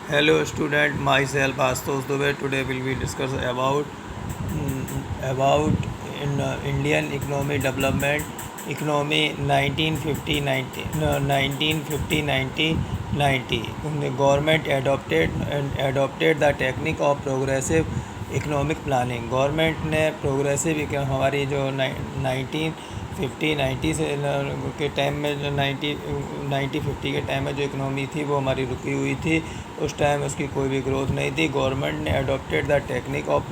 Hello student, myself Astos Dubey. Today will be discuss about in Indian economy development, economy 1950 90. The government adopted the technique of progressive economic planning. Government ने progressive हमारी जो 1950 से के time में जो 1950 के time में जो इकनॉमी थी वो हमारी रुकी हुई थी। उस टाइम उसकी कोई भी ग्रोथ नहीं थी। गवर्नमेंट ने adopted the technique of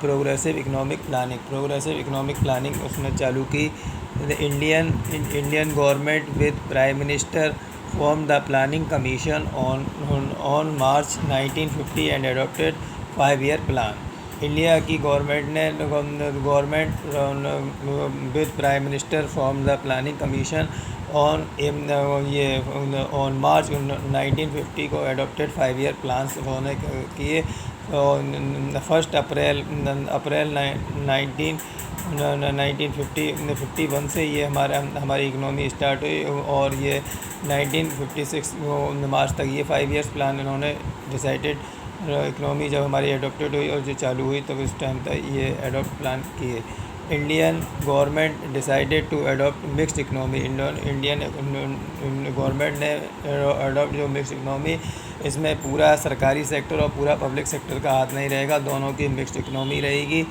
progressive economic planning उसने चालू की। Indian government with prime minister formed the planning commission on March 1950 and adopted 5-year plan। India की government with prime minister form the planning commission on March 1950 को adopted 5-year plans उन्होंने किए। 1 अप्रैल 1951 से ये हमारी इकनॉमी स्टार्ट हुई और ये 1956 मार्च तक ये 5 years प्लान इन्होंने डिसाइडेड। इकनॉमी जब हमारी एडोप्टेड हुई और जो चालू हुई तब इस टाइम तक ये एडोप्ट प्लान किए। Indian government decided to adopt mixed economy. Indian government ने अडोप्ट जो मिक्स्ड इकनॉमी, इसमें पूरा सरकारी सेक्टर और पूरा पब्लिक सेक्टर का हाथ नहीं रहेगा, दोनों की मिक्स्ड इकनॉमी रहेगी,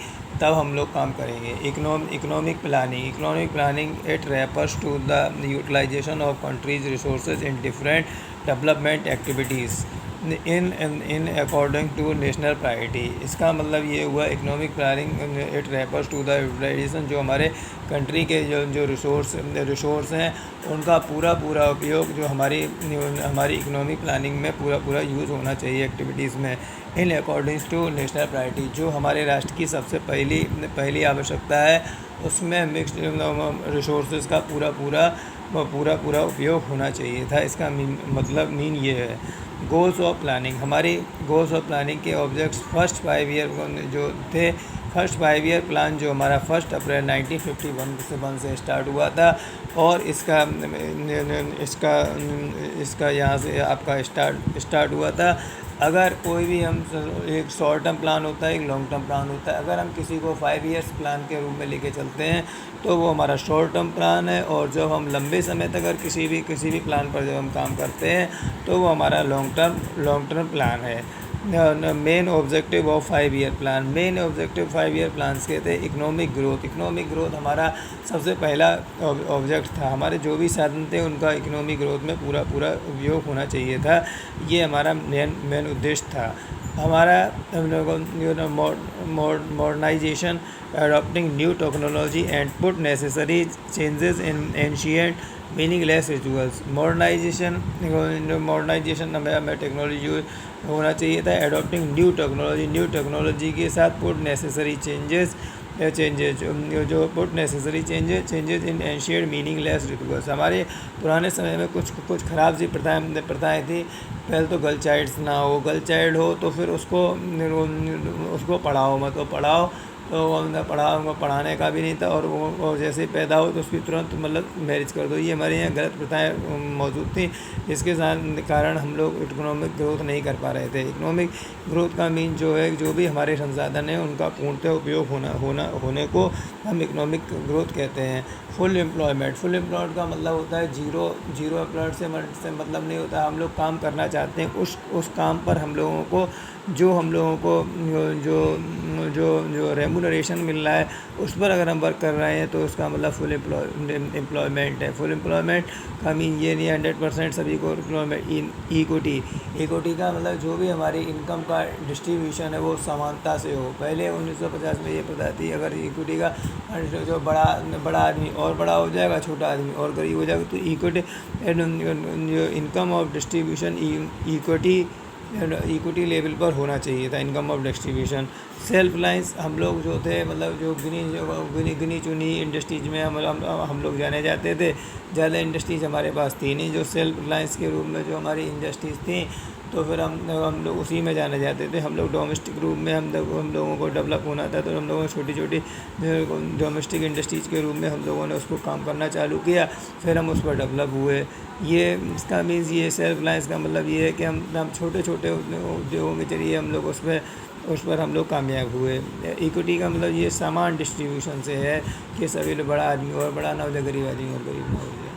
तब हम लोग काम करेंगे। Economic planning it refers to the utilisation of country's resources in different development activities in according to national priority. इसका मतलब ये हुआ economic planning it refers to the utilisation, जो हमारे कंट्री के जो रिसोर्स हैं उनका पूरा उपयोग जो हमारी इकोनॉमिक प्लानिंग में पूरा यूज़ होना चाहिए एक्टिविटीज़ में, in according to national priority. जो हमारे राष्ट्र की सबसे पहली आवश्यकता है उसमें मिक्स्ड रिसोर्सेज का पूरा उपयोग होना चाहिए था। इसका मीन ये है। गोल्स ऑफ प्लानिंग, हमारी गोल्स ऑफ प्लानिंग के ऑब्जेक्ट्स फर्स्ट 5 year जो थे। फर्स्ट 5 year प्लान जो हमारा 1 अप्रैल 1951 से स्टार्ट हुआ था और इसका यहाँ से आपका स्टार्ट हुआ था। अगर कोई भी हम एक शॉर्ट टर्म प्लान होता है, एक लॉन्ग टर्म प्लान होता है। अगर हम किसी को 5 years प्लान के रूप में लेके चलते हैं तो वो हमारा शॉर्ट टर्म प्लान है, और जब हम लंबे समय तक अगर किसी भी प्लान पर जब हम काम करते हैं तो वो हमारा लॉन्ग टर्म प्लान है। Main objective of 5 year plan, main objective 5 year plans के थे इकोनॉमिक ग्रोथ हमारा सबसे पहला ऑब्जेक्ट था। हमारे जो भी साधन थे उनका इकोनॉमिक ग्रोथ में पूरा उपयोग होना चाहिए था। ये हमारा मेन उद्देश्य था। हमारा modernisation, adopting new technology and put necessary changes in ancient meaningless rituals. Modernisation हमें टेक्नोलॉजी यूज होना चाहिए था। एडॉप्टिंग न्यू टेक्नोलॉजी के साथ पुट नेसेसरी चेंजेस जो put necessary changes in ancient meaningless rituals. हमारे पुराने समय में कुछ ख़राब सी प्रथाएँ थी। पहले तो गर्ल चाइल्ड हो तो फिर उसको पढ़ाओ मत, तो पढ़ाओ तो पढ़ाने का भी नहीं था, और वो जैसे ही पैदा हो तो उसकी तुरंत मतलब मैरिज कर दो। ये हमारे यहाँ गलत प्रथाएँ मौजूद थी, जिसके कारण हम लोग इकोनॉमिक ग्रोथ नहीं कर पा रहे थे। इकोनॉमिक ग्रोथ का मीन जो है, जो भी हमारे संसाधन हैं उनका पूर्णतः उपयोग होने को हम इकोनॉमिक ग्रोथ कहते हैं। फुल एम्प्लॉयमेंट का मतलब होता है जीरो एम्प्लॉयमेंट से मतलब नहीं होता। हम लोग काम करना चाहते हैं, उस काम पर हम लोगों को जो रेमुनरेशन मिल रहा है उस पर अगर हम वर्क कर रहे हैं तो उसका मतलब फुल एम्प्लॉयमेंट है। फुल एम्प्लॉयमेंट का मीन ये नहीं 100% सभी को एम्प्लॉयमेंट। इक्विटी का मतलब जो भी हमारी इनकम का डिस्ट्रीब्यूशन है वो समानता से हो। पहले 1950 में ये प्रथा थी, अगर इक्विटी का जो बड़ा आदमी और बड़ा हो जाएगा, छोटा आदमी और गरीब हो जाएगा, तो इक्विटी जो income of distribution equity equity level पर होना चाहिए था income of distribution. Self reliance हम लोग जो थे, मतलब जो गिनी चुनी इंडस्ट्रीज में हम लोग जाने जाते थे। ज़्यादा इंडस्ट्रीज हमारे पास थी नहीं जो सेल्फ रिलायंस के रूप में जो हमारी इंडस्ट्रीज़ थी, तो फिर हम लोग उसी में जाने जाते थे। हम लोग डोमेस्टिक रूप में हम लोगों को डेवलप होना था, तो हम लोगों ने छोटी छोटी डोमेस्टिक इंडस्ट्रीज़ के रूप में हम लोगों ने उसको काम करना चालू किया, फिर हम उस पर डेवलप हुए। ये इसका मीन्स ये सेल्फ रिलायंस का मतलब ये है कि हम छोटे छोटे उद्योगों के जरिए हम लोग उस पर हम लोग कामयाब हुए। इक्विटी का मतलब ये सामान डिस्ट्रीब्यूशन से है कि सभी लोग बड़ा आदमी और बड़ा ना हो जाए, गरीब आदमी और गरीब ना हो जाए।